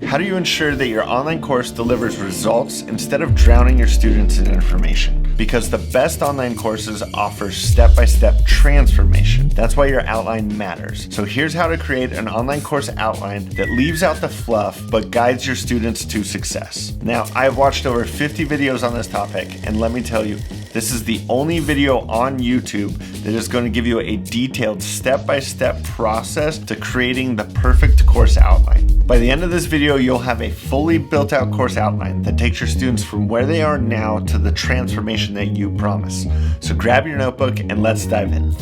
How do you ensure that your online course delivers results instead of drowning your students in information? Because the best online courses offer step-by-step transformation. That's why your outline matters. So here's how to create an online course outline that leaves out the fluff but guides your students to success. Now, I've watched over 50 videos on this topic, and let me tell you, this is the only video on YouTube that is going to give you a detailed step-by-step process to creating the perfect course outline. By the end of this video, you'll have a fully built out course outline that takes your students from where they are now to the transformation that you promise. So grab your notebook and let's dive in.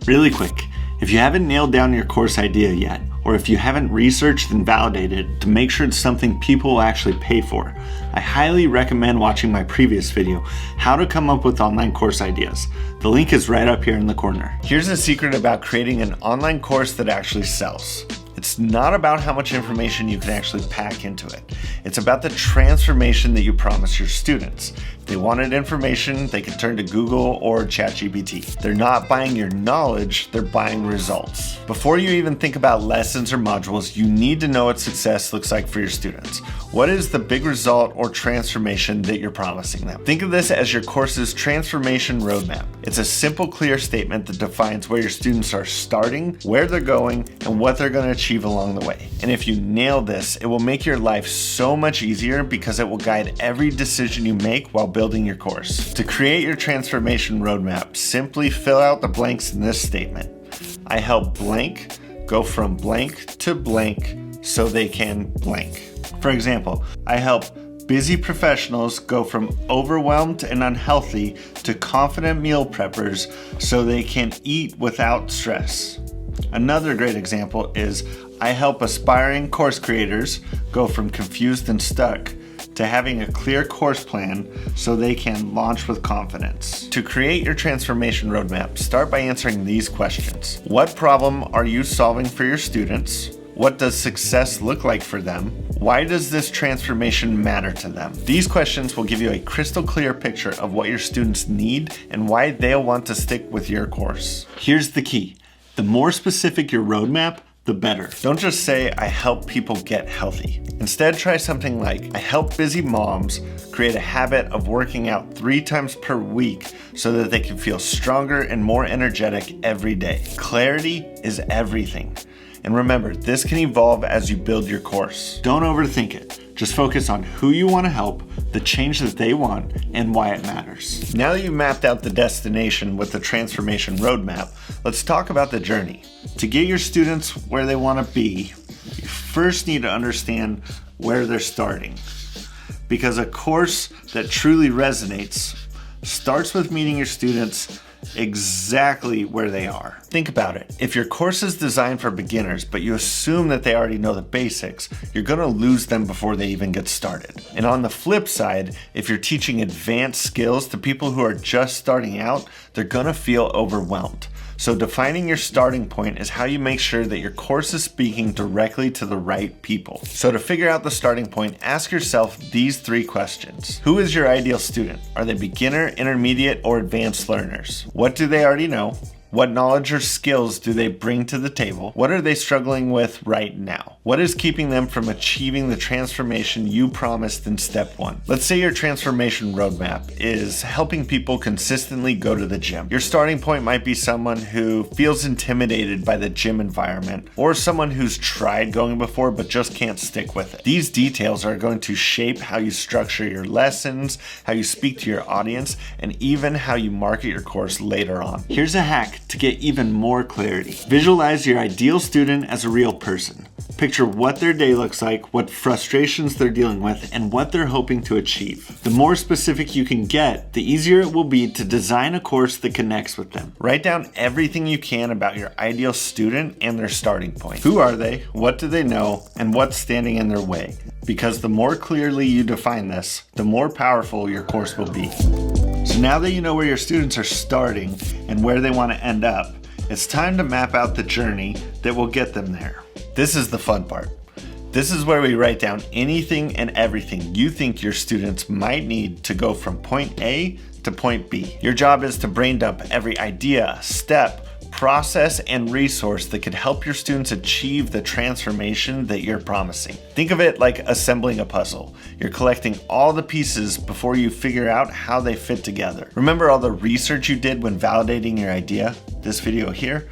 Really quick, if you haven't nailed down your course idea yet, or if you haven't researched and validated it to make sure it's something people will actually pay for, I highly recommend watching my previous video, How to Come Up with Online Course Ideas. The link is right up here in the corner. Here's a secret about creating an online course that actually sells. It's not about how much information you can actually pack into it. It's about the transformation that you promise your students. If they wanted information, they can turn to Google or ChatGPT. They're not buying your knowledge, they're buying results. Before you even think about lessons or modules, you need to know what success looks like for your students. What is the big result or transformation that you're promising them? Think of this as your course's transformation roadmap. It's a simple, clear statement that defines where your students are starting, where they're going, and what they're going to achieve along the way. And if you nail this, it will make your life so much easier because it will guide every decision you make while building your course. To create your transformation roadmap, simply fill out the blanks in this statement. I help blank go from blank to blank so they can blank. For example, I help busy professionals go from overwhelmed and unhealthy to confident meal preppers so they can eat without stress. Another great example is I help aspiring course creators go from confused and stuck to having a clear course plan so they can launch with confidence. To create your transformation roadmap, start by answering these questions. What problem are you solving for your students? What does success look like for them? Why does this transformation matter to them? These questions will give you a crystal clear picture of what your students need and why they'll want to stick with your course. Here's the key. The more specific your roadmap, the better. Don't just say, I help people get healthy. Instead, try something like, I help busy moms create a habit of working out 3 times per week so that they can feel stronger and more energetic every day. Clarity is everything. And remember, this can evolve as you build your course. Don't overthink it. Just focus on who you want to help, the change that they want, and why it matters. Now that you've mapped out the destination with the transformation roadmap, let's talk about the journey. To get your students where they want to be, you first need to understand where they're starting. Because a course that truly resonates starts with meeting your students exactly where they are. Think about it. If your course is designed for beginners, but you assume that they already know the basics, you're going to lose them before they even get started. And on the flip side, if you're teaching advanced skills to people who are just starting out, they're going to feel overwhelmed. So defining your starting point is how you make sure that your course is speaking directly to the right people. So to figure out the starting point, ask yourself these 3 questions. Who is your ideal student? Are they beginner, intermediate, or advanced learners? What do they already know? What knowledge or skills do they bring to the table? What are they struggling with right now? What is keeping them from achieving the transformation you promised in step 1? Let's say your transformation roadmap is helping people consistently go to the gym. Your starting point might be someone who feels intimidated by the gym environment, or someone who's tried going before but just can't stick with it. These details are going to shape how you structure your lessons, how you speak to your audience, and even how you market your course later on. Here's a hack to get even more clarity. Visualize your ideal student as a real person. Picture what their day looks like, what frustrations they're dealing with, and what they're hoping to achieve. The more specific you can get, the easier it will be to design a course that connects with them. Write down everything you can about your ideal student and their starting point. Who are they? What do they know? And what's standing in their way? Because the more clearly you define this, the more powerful your course will be. So now that you know where your students are starting and where they want to end up, it's time to map out the journey that will get them there. This is the fun part. This is where we write down anything and everything you think your students might need to go from point A to point B. Your job is to brain dump every idea, step, process, and resource that could help your students achieve the transformation that you're promising. Think of it like assembling a puzzle. You're collecting all the pieces before you figure out how they fit together. Remember all the research you did when validating your idea? This video here?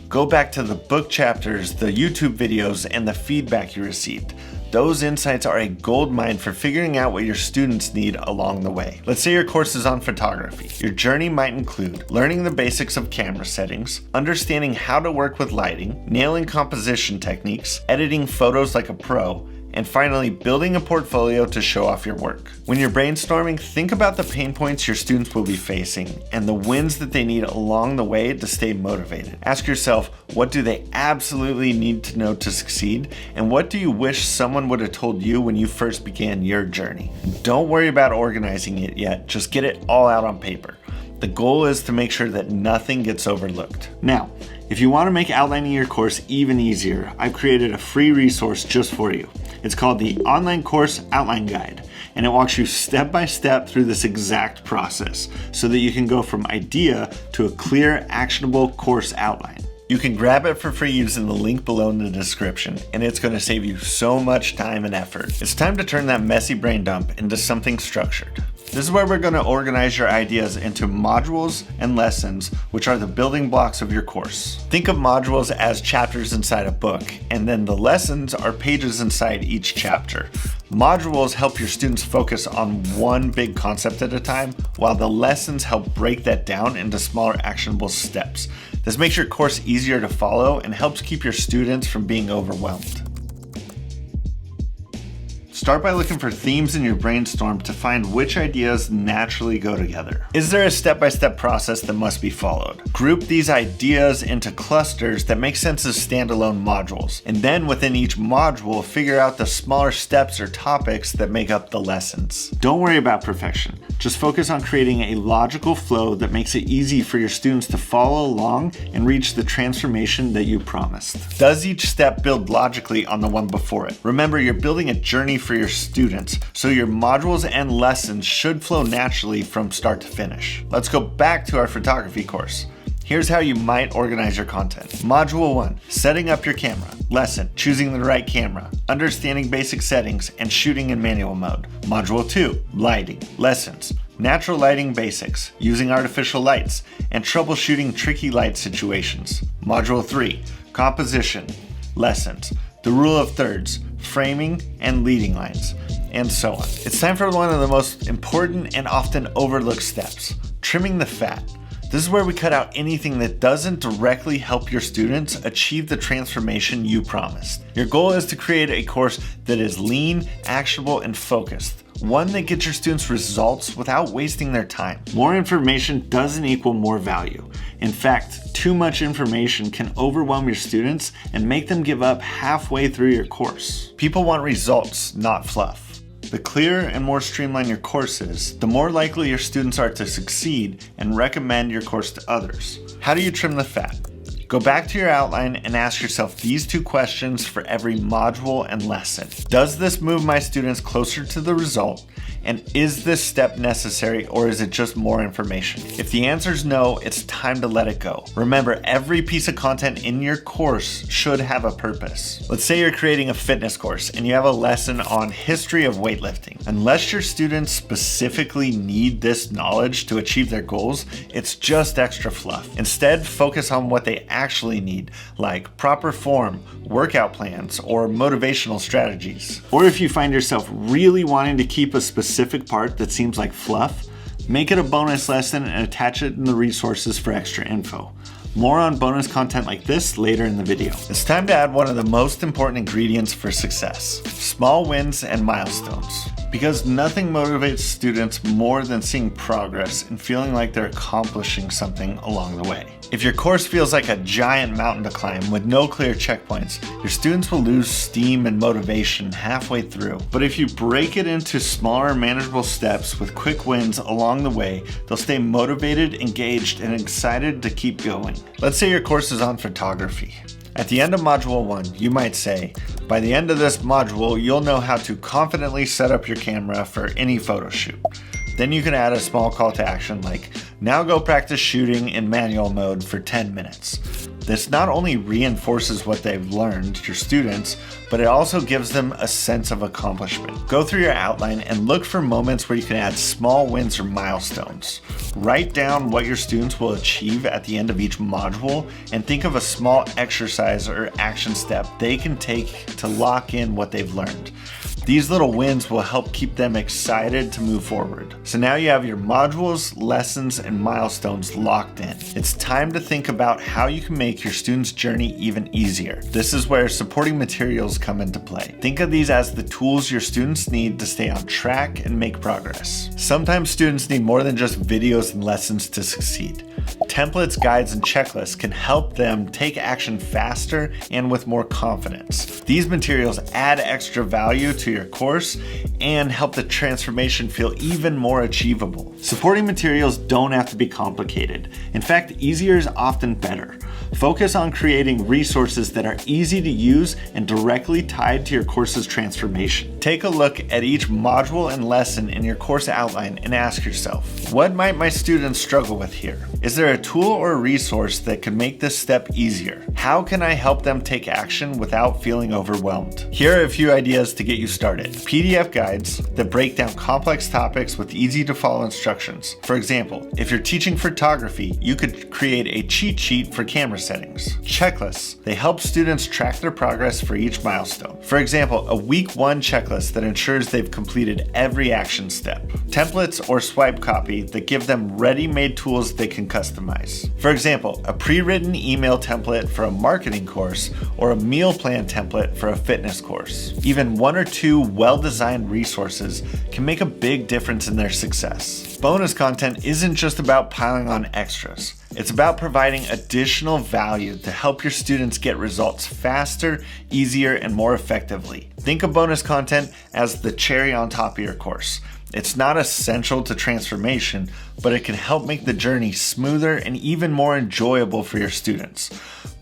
Go back to the book chapters, the YouTube videos, and the feedback you received. Those insights are a goldmine for figuring out what your students need along the way. Let's say your course is on photography. Your journey might include learning the basics of camera settings, understanding how to work with lighting, nailing composition techniques, editing photos like a pro, and finally, building a portfolio to show off your work. When you're brainstorming, think about the pain points your students will be facing and the wins that they need along the way to stay motivated. Ask yourself, what do they absolutely need to know to succeed? And what do you wish someone would have told you when you first began your journey? Don't worry about organizing it yet, just get it all out on paper. The goal is to make sure that nothing gets overlooked. Now, if you want to make outlining your course even easier, I've created a free resource just for you. It's called the Online Course Outline Guide, and it walks you step by step through this exact process so that you can go from idea to a clear, actionable course outline. You can grab it for free using the link below in the description, and it's going to save you so much time and effort. It's time to turn that messy brain dump into something structured. This is where we're going to organize your ideas into modules and lessons, which are the building blocks of your course. Think of modules as chapters inside a book, and then the lessons are pages inside each chapter. Modules help your students focus on one big concept at a time, while the lessons help break that down into smaller actionable steps. This makes your course easier to follow and helps keep your students from being overwhelmed. Start by looking for themes in your brainstorm to find which ideas naturally go together. Is there a step-by-step process that must be followed? Group these ideas into clusters that make sense as standalone modules, and then within each module, figure out the smaller steps or topics that make up the lessons. Don't worry about perfection. Just focus on creating a logical flow that makes it easy for your students to follow along and reach the transformation that you promised. Does each step build logically on the one before it? Remember, you're building a journey for your students, so your modules and lessons should flow naturally from start to finish. Let's go back to our photography course. Here's how you might organize your content. Module 1, setting up your camera. Lesson, choosing the right camera, understanding basic settings, and shooting in manual mode. Module 2, lighting. Lessons, natural lighting basics, using artificial lights, and troubleshooting tricky light situations. Module 3, composition. Lessons, the rule of thirds, framing, and leading lines, and so on. It's time for one of the most important and often overlooked steps, trimming the fat. This is where we cut out anything that doesn't directly help your students achieve the transformation you promised. Your goal is to create a course that is lean, actionable, and focused. One that gets your students results without wasting their time. More information doesn't equal more value. In fact, too much information can overwhelm your students and make them give up halfway through your course. People want results, not fluff. The clearer and more streamlined your course is, the more likely your students are to succeed and recommend your course to others. How do you trim the fat? Go back to your outline and ask yourself these two questions for every module and lesson. Does this move my students closer to the result? And is this step necessary, or is it just more information? If the answer is no, it's time to let it go. Remember, every piece of content in your course should have a purpose. Let's say you're creating a fitness course and you have a lesson on history of weightlifting. Unless your students specifically need this knowledge to achieve their goals, it's just extra fluff. Instead, focus on what they actually need, like proper form, workout plans, or motivational strategies. Or if you find yourself really wanting to keep a specific part that seems like fluff, make it a bonus lesson and attach it in the resources for extra info. More on bonus content like this later in the video. It's time to add one of the most important ingredients for success: small wins and milestones. Because nothing motivates students more than seeing progress and feeling like they're accomplishing something along the way. If your course feels like a giant mountain to climb with no clear checkpoints, your students will lose steam and motivation halfway through. But if you break it into smaller, manageable steps with quick wins along the way, they'll stay motivated, engaged, and excited to keep going. Let's say your course is on photography. At the end of Module 1, you might say, by the end of this module, you'll know how to confidently set up your camera for any photo shoot. Then you can add a small call to action like, Now go practice shooting in manual mode for 10 minutes. This not only reinforces what they've learned, your students, but it also gives them a sense of accomplishment. Go through your outline and look for moments where you can add small wins or milestones. Write down what your students will achieve at the end of each module and think of a small exercise or action step they can take to lock in what they've learned. These little wins will help keep them excited to move forward. So now you have your modules, lessons, and milestones locked in. It's time to think about how you can make your students' journey even easier. This is where supporting materials come into play. Think of these as the tools your students need to stay on track and make progress. Sometimes students need more than just videos and lessons to succeed. Templates, guides, and checklists can help them take action faster and with more confidence. These materials add extra value to your course and help the transformation feel even more achievable. Supporting materials don't have to be complicated. In fact, easier is often better. Focus on creating resources that are easy to use and directly tied to your course's transformation. Take a look at each module and lesson in your course outline and ask yourself, what might my students struggle with here? Is there a tool or a resource that could make this step easier? How can I help them take action without feeling overwhelmed? Here are a few ideas to get you started. PDF guides that break down complex topics with easy to follow instructions. For example, if you're teaching photography, you could create a cheat sheet for camera settings. Checklists. They help students track their progress for each milestone. For example, a week 1 checklist that ensures they've completed every action step. Templates or swipe copy that give them ready-made tools they can customize. For example, a pre-written email template for a marketing course or a meal plan template for a fitness course. Even 1 or 2 well-designed resources can make a big difference in their success. Bonus content isn't just about piling on extras. It's about providing additional value to help your students get results faster, easier, and more effectively. Think of bonus content as the cherry on top of your course. It's not essential to transformation, but it can help make the journey smoother and even more enjoyable for your students.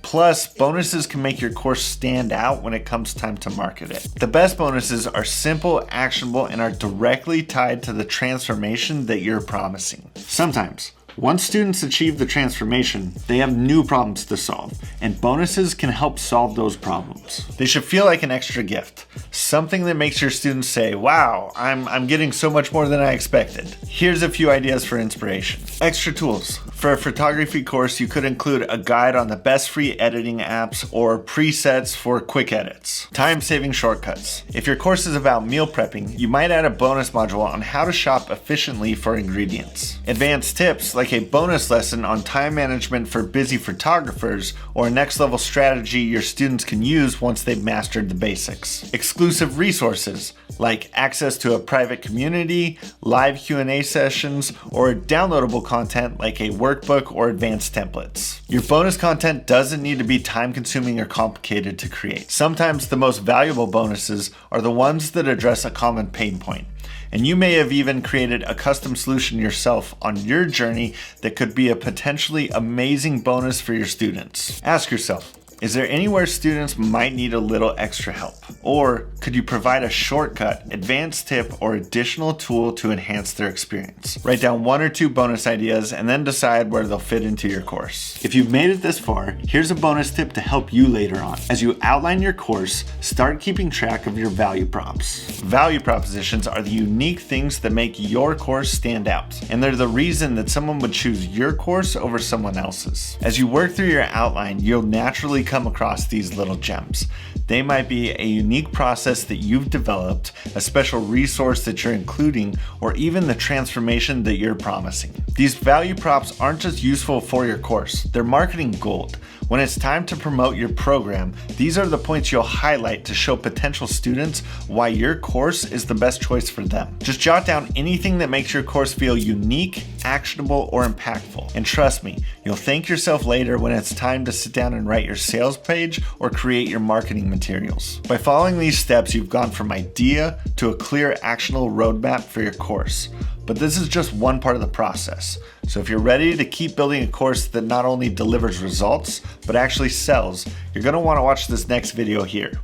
Plus, bonuses can make your course stand out when it comes time to market it. The best bonuses are simple, actionable, and are directly tied to the transformation that you're promising. Sometimes, once students achieve the transformation, they have new problems to solve, and bonuses can help solve those problems. They should feel like an extra gift, something that makes your students say, wow, I'm getting so much more than I expected. Here's a few ideas for inspiration. Extra tools. For a photography course, you could include a guide on the best free editing apps or presets for quick edits. Time-saving shortcuts. If your course is about meal prepping, you might add a bonus module on how to shop efficiently for ingredients. Advanced tips like a bonus lesson on time management for busy photographers or a next level strategy your students can use once they've mastered the basics. Exclusive resources like access to a private community, live Q&A sessions, or downloadable content like a workbook or advanced templates. Your bonus content doesn't need to be time-consuming or complicated to create. Sometimes the most valuable bonuses are the ones that address a common pain point. And you may have even created a custom solution yourself on your journey that could be a potentially amazing bonus for your students. Ask yourself, is there anywhere students might need a little extra help? Or could you provide a shortcut, advanced tip, or additional tool to enhance their experience? Write down 1 or 2 bonus ideas and then decide where they'll fit into your course. If you've made it this far, here's a bonus tip to help you later on. As you outline your course, start keeping track of your value props. Value propositions are the unique things that make your course stand out, and they're the reason that someone would choose your course over someone else's. As you work through your outline, you'll naturally come across these little gems. They might be a unique process that you've developed, a special resource that you're including, or even the transformation that you're promising. These value props aren't just useful for your course, they're marketing gold. When it's time to promote your program, these are the points you'll highlight to show potential students why your course is the best choice for them. Just jot down anything that makes your course feel unique, actionable, or impactful. And trust me, you'll thank yourself later when it's time to sit down and write your sales page or create your marketing materials. By following these steps, you've gone from idea to a clear, actionable roadmap for your course. But this is just one part of the process. So if you're ready to keep building a course that not only delivers results, but actually sells, you're going to want to watch this next video here.